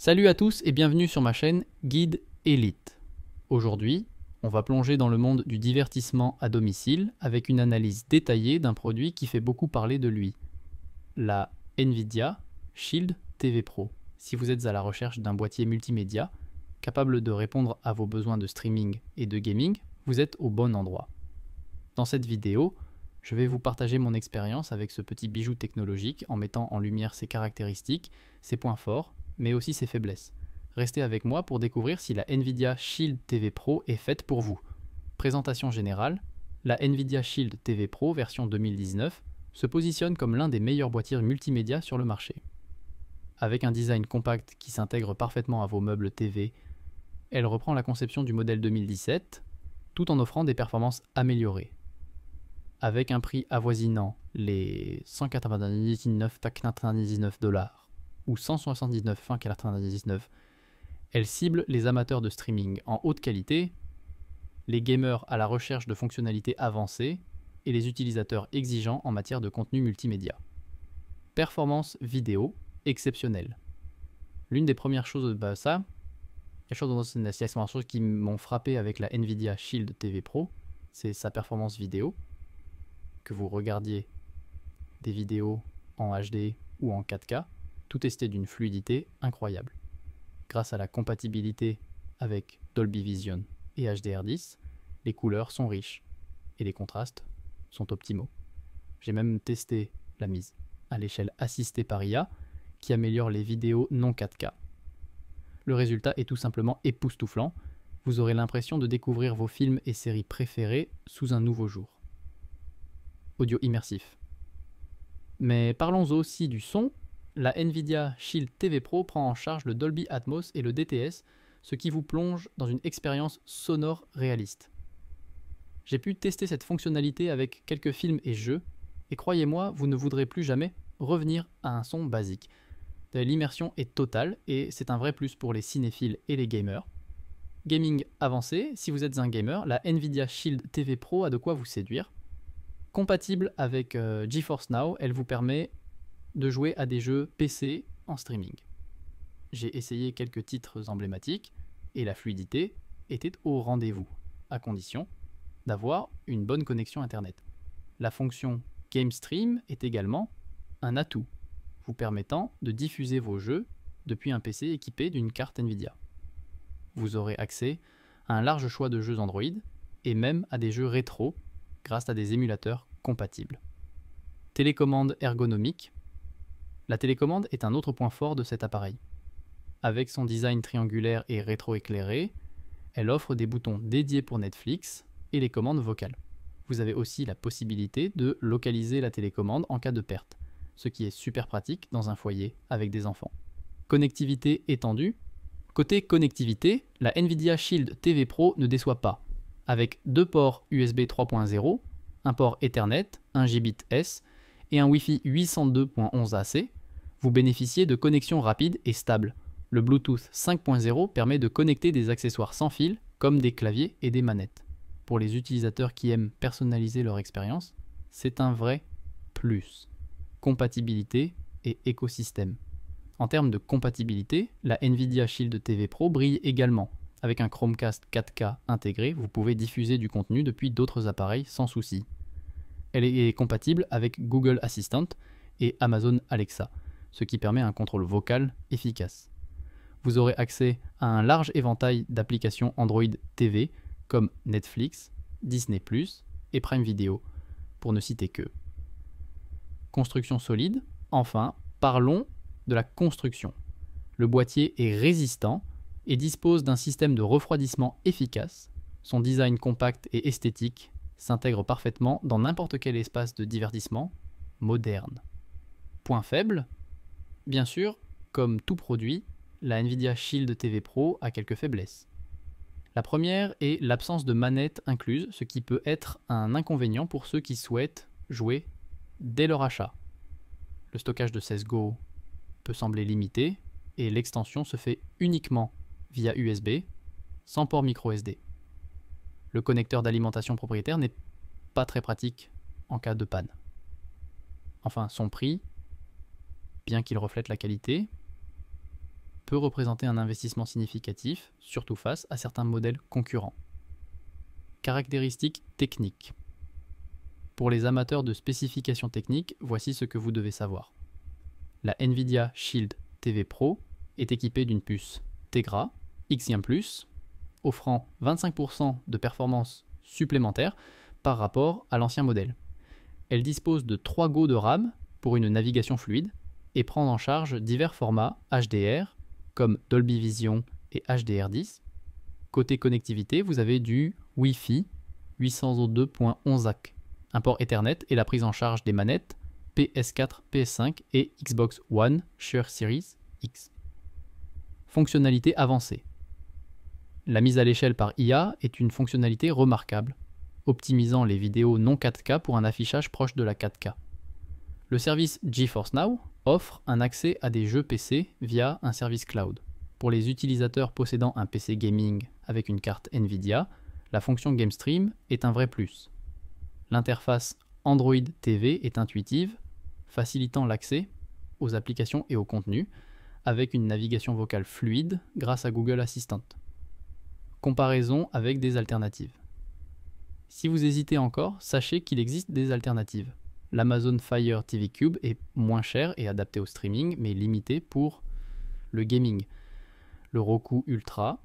Salut à tous et bienvenue sur ma chaîne Guide Elite. Aujourd'hui, on va plonger dans le monde du divertissement à domicile avec une analyse détaillée d'un produit qui fait beaucoup parler de lui, la Nvidia Shield TV Pro. Si vous êtes à la recherche d'un boîtier multimédia capable de répondre à vos besoins de streaming et de gaming, vous êtes au bon endroit. Dans cette vidéo, je vais vous partager mon expérience avec ce petit bijou technologique en mettant en lumière ses caractéristiques, ses points forts, mais aussi ses faiblesses. Restez avec moi pour découvrir si la Nvidia Shield TV Pro est faite pour vous. Présentation générale, la Nvidia Shield TV Pro version 2019 se positionne comme l'un des meilleurs boîtiers multimédia sur le marché. Avec un design compact qui s'intègre parfaitement à vos meubles TV, elle reprend la conception du modèle 2017 tout en offrant des performances améliorées. Avec un prix avoisinant les 199,99 $ ou 179,99 $, elle cible les amateurs de streaming en haute qualité, les gamers à la recherche de fonctionnalités avancées et les utilisateurs exigeants en matière de contenu multimédia. Performance vidéo exceptionnelle. L'une des premières choses, les choses qui m'ont frappé avec la Nvidia Shield TV Pro, c'est sa performance vidéo. Que vous regardiez des vidéos en HD ou en 4K, tout testé d'une fluidité incroyable. Grâce à la compatibilité avec Dolby Vision et HDR10, les couleurs sont riches et les contrastes sont optimaux. J'ai même testé la mise à l'échelle assistée par IA qui améliore les vidéos non 4K. Le résultat est tout simplement époustouflant. Vous aurez l'impression de découvrir vos films et séries préférés sous un nouveau jour. Audio immersif. Mais parlons aussi du son. La Nvidia Shield TV Pro prend en charge le Dolby Atmos et le DTS, ce qui vous plonge dans une expérience sonore réaliste. J'ai pu tester cette fonctionnalité avec quelques films et jeux, et croyez-moi, vous ne voudrez plus jamais revenir à un son basique. L'immersion est totale et c'est un vrai plus pour les cinéphiles et les gamers. Gaming avancé, si vous êtes un gamer, la Nvidia Shield TV Pro a de quoi vous séduire. Compatible avec GeForce Now, elle vous permet de jouer à des jeux PC en streaming. J'ai essayé quelques titres emblématiques et la fluidité était au rendez-vous, à condition d'avoir une bonne connexion Internet. La fonction Game Stream est également un atout, vous permettant de diffuser vos jeux depuis un PC équipé d'une carte Nvidia. Vous aurez accès à un large choix de jeux Android et même à des jeux rétro grâce à des émulateurs compatibles. Télécommande ergonomique. La télécommande est un autre point fort de cet appareil. Avec son design triangulaire et rétro-éclairé, elle offre des boutons dédiés pour Netflix et les commandes vocales. Vous avez aussi la possibilité de localiser la télécommande en cas de perte, ce qui est super pratique dans un foyer avec des enfants. Connectivité étendue. Côté connectivité, la Nvidia Shield TV Pro ne déçoit pas. Avec deux ports USB 3.0, un port Ethernet, un Gbps et un Wi-Fi 802.11ac, vous bénéficiez de connexions rapides et stables. Le Bluetooth 5.0 permet de connecter des accessoires sans fil comme des claviers et des manettes. Pour les utilisateurs qui aiment personnaliser leur expérience, c'est un vrai plus. Compatibilité et écosystème. En termes de compatibilité, la Nvidia Shield TV Pro brille également. Avec un Chromecast 4K intégré, vous pouvez diffuser du contenu depuis d'autres appareils sans souci. Elle est compatible avec Google Assistant et Amazon Alexa, ce qui permet un contrôle vocal efficace. Vous aurez accès à un large éventail d'applications Android TV comme Netflix, Disney+, et Prime Video, pour ne citer que. Construction solide. Enfin, parlons de la construction. Le boîtier est résistant et dispose d'un système de refroidissement efficace. Son design compact et esthétique s'intègre parfaitement dans n'importe quel espace de divertissement moderne. Point faible, bien sûr, comme tout produit, la Nvidia Shield TV Pro a quelques faiblesses. La première est l'absence de manette incluse, ce qui peut être un inconvénient pour ceux qui souhaitent jouer dès leur achat. Le stockage de 16 Go peut sembler limité et l'extension se fait uniquement via USB, sans port micro SD. Le connecteur d'alimentation propriétaire n'est pas très pratique en cas de panne. Enfin, son prix, bien qu'il reflète la qualité, peut représenter un investissement significatif, surtout face à certains modèles concurrents. Caractéristiques techniques. Pour les amateurs de spécifications techniques, voici ce que vous devez savoir. La Nvidia Shield TV Pro est équipée d'une puce Tegra X1+, offrant 25% de performance supplémentaire par rapport à l'ancien modèle. Elle dispose de 3 Go de RAM pour une navigation fluide et prend en charge divers formats HDR comme Dolby Vision et HDR10. Côté connectivité, vous avez du Wi-Fi 802.11ac, un port Ethernet et la prise en charge des manettes PS4, PS5 et Xbox One Share Series X. Fonctionnalité avancée. La mise à l'échelle par IA est une fonctionnalité remarquable, optimisant les vidéos non 4K pour un affichage proche de la 4K. Le service GeForce Now offre un accès à des jeux PC via un service cloud. Pour les utilisateurs possédant un PC gaming avec une carte Nvidia, la fonction GameStream est un vrai plus. L'interface Android TV est intuitive, facilitant l'accès aux applications et aux contenus, avec une navigation vocale fluide grâce à Google Assistant. Comparaison avec des alternatives. Si vous hésitez encore, sachez qu'il existe des alternatives. L'Amazon Fire TV Cube est moins cher et adapté au streaming, mais limité pour le gaming. Le Roku Ultra,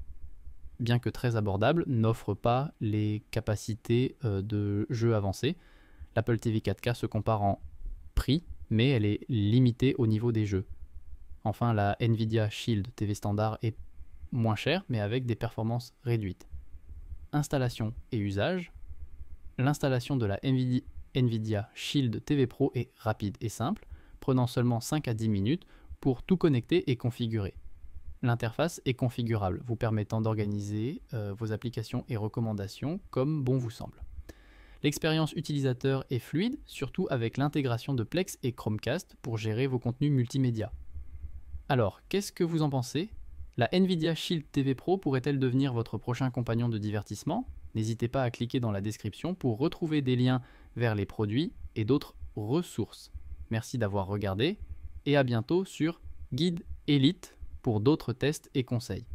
bien que très abordable, n'offre pas les capacités de jeu avancées. L'Apple TV 4K se compare en prix, mais elle est limitée au niveau des jeux. Enfin, la Nvidia Shield TV standard est moins chère, mais avec des performances réduites. Installation et usage. L'installation de la Nvidia Shield TV Pro est rapide et simple, prenant seulement 5 à 10 minutes pour tout connecter et configurer. L'interface est configurable, vous permettant d'organiser vos applications et recommandations comme bon vous semble. L'expérience utilisateur est fluide, surtout avec l'intégration de Plex et Chromecast pour gérer vos contenus multimédia. Alors, qu'est-ce que vous en pensez ? La Nvidia Shield TV Pro pourrait-elle devenir votre prochain compagnon de divertissement ? N'hésitez pas à cliquer dans la description pour retrouver des liens vers les produits et d'autres ressources. Merci d'avoir regardé et à bientôt sur Guide Elite pour d'autres tests et conseils.